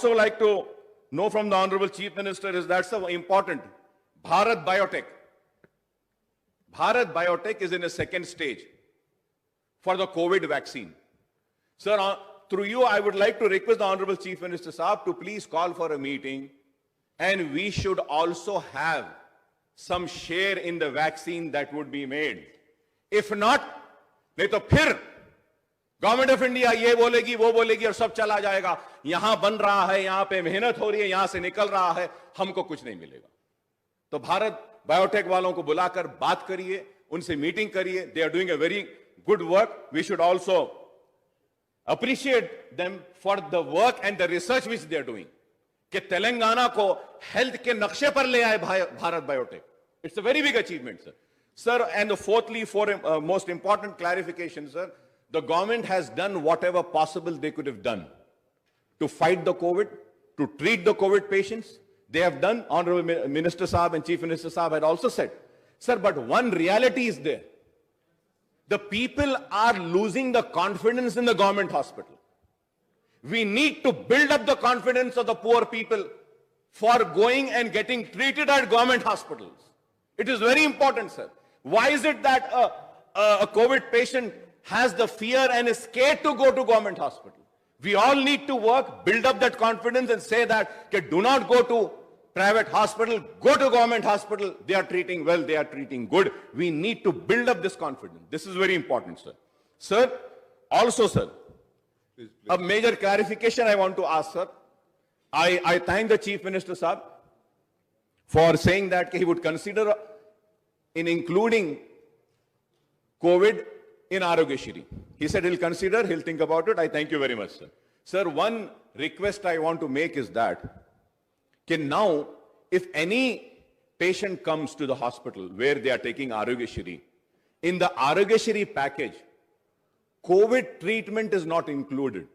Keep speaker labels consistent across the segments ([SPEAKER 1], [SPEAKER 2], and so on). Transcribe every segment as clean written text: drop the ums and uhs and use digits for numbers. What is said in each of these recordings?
[SPEAKER 1] also like to know from the Honorable Chief Minister is that's so important. Bharat Biotech. Bharat Biotech is in a second stage for the COVID vaccine. Sir, through you, I would like to request the Honorable Chief Minister Saab to please call for a meeting, and we should also have some share in the vaccine that would be made. If not, नहीं तो फिर government of India ये बोलेगी वो बोलेगी और सब चला जाएगा. यहां बन रहा है, यहां पे मेहनत हो रही है, यहां से निकल रहा है, हमको कुछ नहीं मिलेगा. तो भारत बायोटेक वालों को बुलाकर बात करिए, उनसे मीटिंग करिए. They are doing a very good work. We should also appreciate them for the work and the research which they are doing. कि तेलंगाना को हेल्थ के नक्शे पर ले आए Bharat biotech. It's a very big achievement, sir. Sir, and fourthly, most important clarification, sir, the government has done whatever possible they could have done to fight the COVID, to treat the COVID patients. They have done. Honorable Minister Saab and Chief Minister Saab had also said, sir, but one reality is there. The people are losing the confidence in the government hospital. We need to build up the confidence of the poor people for going and getting treated at government hospitals. It is very important, sir. Why is it that a COVID patient has the fear and is scared to go to government hospital? We all need to work, build up that confidence and say that, okay, do not go to private hospital, go to government hospital. They are treating well, they are treating good. We need to build up this confidence. This is very important, sir. Sir, also, sir, please. A major clarification I want to ask, sir. I thank the Chief Minister, sir, for saying that he would consider in including COVID in Aarogyasri. He said he'll consider, he'll think about it. I thank you very much, sir. Sir, one request I want to make is that now, if any patient comes to the hospital where they are taking Aarogyasri, in the Aarogyasri package, COVID treatment is not included.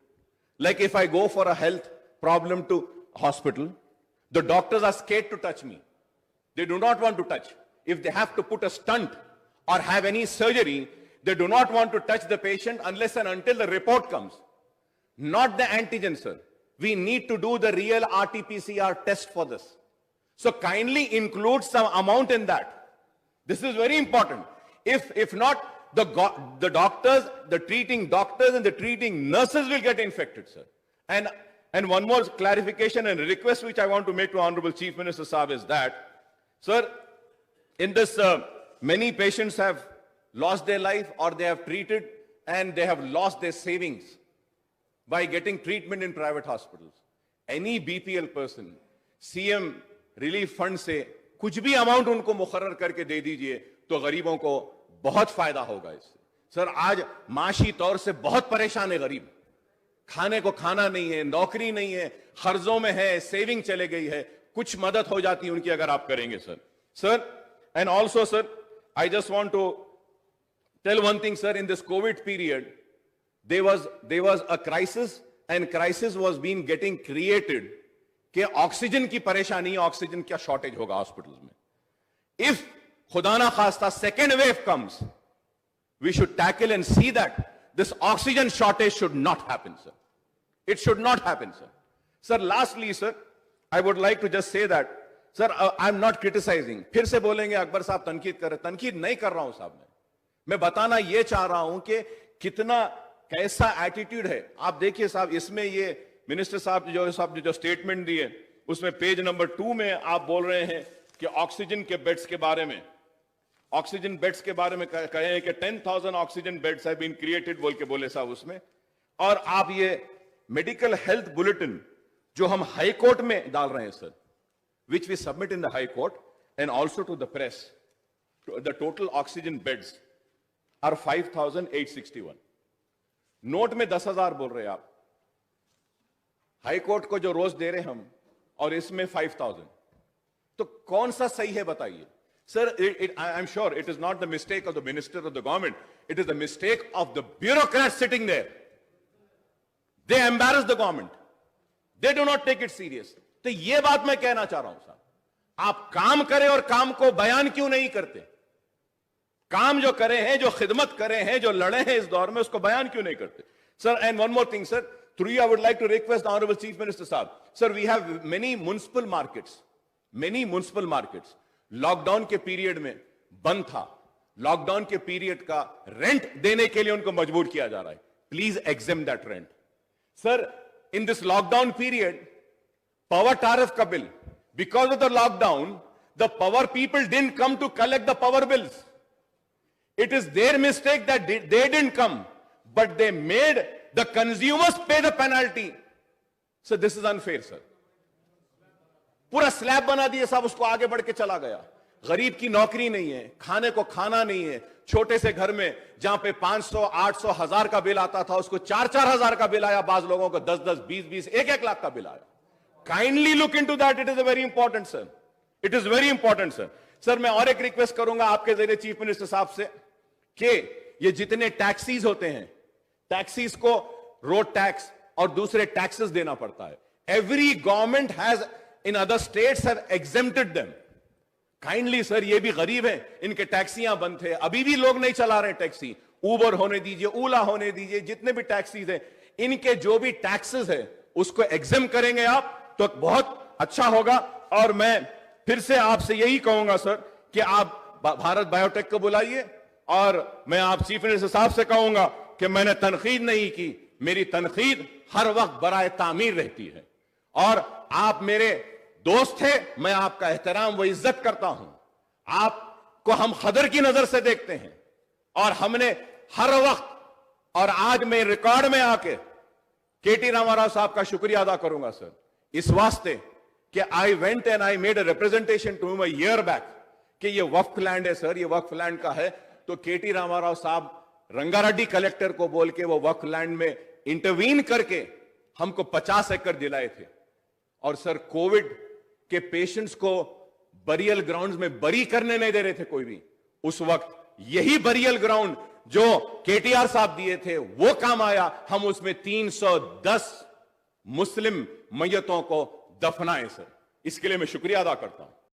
[SPEAKER 1] Like if I go for a health problem to hospital, the doctors are scared to touch me. They do not want to touch. If they have to put a stunt or have any surgery, they do not want to touch the patient unless and until the report comes. Not the antigen, sir. We need to do the real RT-PCR test for this. So kindly include some amount in that. This is very important. If not, the doctors, the treating doctors and the treating nurses will get infected, sir. And one more clarification and request which I want to make to Honorable Chief Minister Saab is that, sir, in this, many patients have lost their life or they have treated and they have lost their savings by getting treatment in private hospitals. Any BPL person, CM relief fund से कुछ भी amount उनको मुकर्रर करके दे दीजिए तो गरीबों को बहुत फायदा होगा इससे. सर, आज माशी तौर से बहुत परेशान है गरीब. खाने को खाना नहीं है, नौकरी नहीं है, खर्जों में है, सेविंग चले गई है. कुछ मदद हो जाती है उनकी अगर आप करेंगे, sir. Sir, and also, sir, I just want to tell one thing, sir. In this COVID period, there was a crisis, and crisis was being getting created कि ऑक्सीजन की परेशानी, ऑक्सीजन क्या शॉर्टेज होगा हॉस्पिटल्स में. If खुदा ना खास्ता second wave comes, we should tackle and see that this oxygen shortage should not happen, sir. It should not happen, sir. Sir, lastly, sir, I would like to just say that, sir, I am not criticising. फिर से बोलेंगे अकबर साहब तनकीद कर रहे. तनकीद नहीं कर रहा हूं साहब. मैं बताना ये चाह रहा हूं कि कितना कैसा एटीट्यूड है. आप देखिए साहब, इसमें ये मिनिस्टर साहब जो स्टेटमेंट दिए उसमें पेज नंबर 2 में आप बोल रहे हैं कि ऑक्सीजन के बेड्स के बारे में, ऑक्सीजन बेड्स के बारे में कहे हैं कि 10,000 oxygen beds have been created बोल के बोले साहब उसमें. और आप ये मेडिकल हेल्थ बुलेटिन जो हम हाई कोर्ट में डाल रहे हैं, sir, which we submit in the High Court and also to the press, the total oxygen beds are 5,861. Note में 10,000 बोल रहे हैं आप. हाई कोर्ट को जो रोज दे रहे हम और इसमें 5,000, तो कौन सा सही है बताइए. Sir, I am sure it is not the mistake of the minister of the government. It is the mistake of the bureaucrats sitting there. They embarrass the government. They do not take it serious. तो ये बात मैं कहना चाह रहा हूं साहब. आप काम करें और काम को बयान क्यों नहीं करते. काम जो करे हैं, जो खिदमत करे हैं, जो लड़े हैं इस दौर में, उसको बयान क्यों नहीं करते. Sir, and one more thing, sir, through you I would like to request the honorable chief minister sahab, sir, we have many municipal markets lockdown के पीरियड में बंद था, लॉकडाउन के पीरियड का रेंट देने के लिए उनको मजबूर किया जा रहा है. Please exempt that rent. Sir, in this lockdown period, power tariff ka bill, because of the lockdown, the power people didn't come to collect the power bills. It is their mistake that they didn't come, but they made the consumers pay the penalty. So this is unfair, sir. पूरा slab बना दिए साहब, उसको आगे बढ़ के चला गया. गरीब की नौकरी नहीं है, खाने को खाना नहीं है. छोटे से घर में जहां पे 500, 800, 1000 का बिल आता था, उसको 4-4 हजार का बिल आया. बाज लोगों को 10-10, 20-20, 1-1 लाख का बिल आया. Kindly look into that. It is a very important, sir. It is very important, sir. Sir, मैं और एक रिक्वेस्ट करूंगा आपके जरिए चीफ मिनिस्टर साहब से कि ये जितने टैक्सीज होते हैं, टैक्सीज को रोड टैक्स और दूसरे टैक्सेस देना पड़ता है. Every government has in other states have exempted them. Kindly sir, ये भी गरीब हैं, इनके टैक्सियां बंद थे, अभी भी लोग नहीं चला रहे टैक्सी. उबर होने दीजिए, ओला होने दीजिए, जितने भी टैक्सीज हैं, इनके जो भी टैक्सेस है उसको एग्जेम करेंगे आप तो बहुत अच्छा होगा. और मैं फिर से आपसे यही कहूंगा सर कि आप भारत बायोटेक को बुलाइए. और मैं आप चीफ मिनिस्टर साहब से कहूंगा कि मैंने तनकीद नहीं की, मेरी तनकीद हर वक्त बराए तामीर रहती है. और आप मेरे दोस्त थे, मैं आपका एहतराम व इज्जत करता हूं. आपको हम खदर की नजर से देखते हैं और हमने हर वक्त, और आज मैं रिकॉर्ड में आके केटी रामाराव साहब का शुक्रिया अदा करूंगा सर, इस वास्ते कि I went and I made a representation to him a year back कि ये वक्फ लैंड है सर, ये वक्फ लैंड का है. तो केटी रामाराव साहब रंगारेड्डी कलेक्टर को बोल के वो वक्फ लैंड में इंटरवीन करके हमको 50 एकड़ दिलाए थे. और सर, कोविड के पेशेंट्स को बरियल ग्राउंड्स में बरी करने नहीं दे रहे थे कोई भी. उस वक्त यही बरियल ग्राउंड जो केटीआर साहब दिए थे वो काम आया. हम उसमें 310 मुस्लिम मैयतों को दफनाए सर. इसके लिए मैं शुक्रिया अदा करता हूं.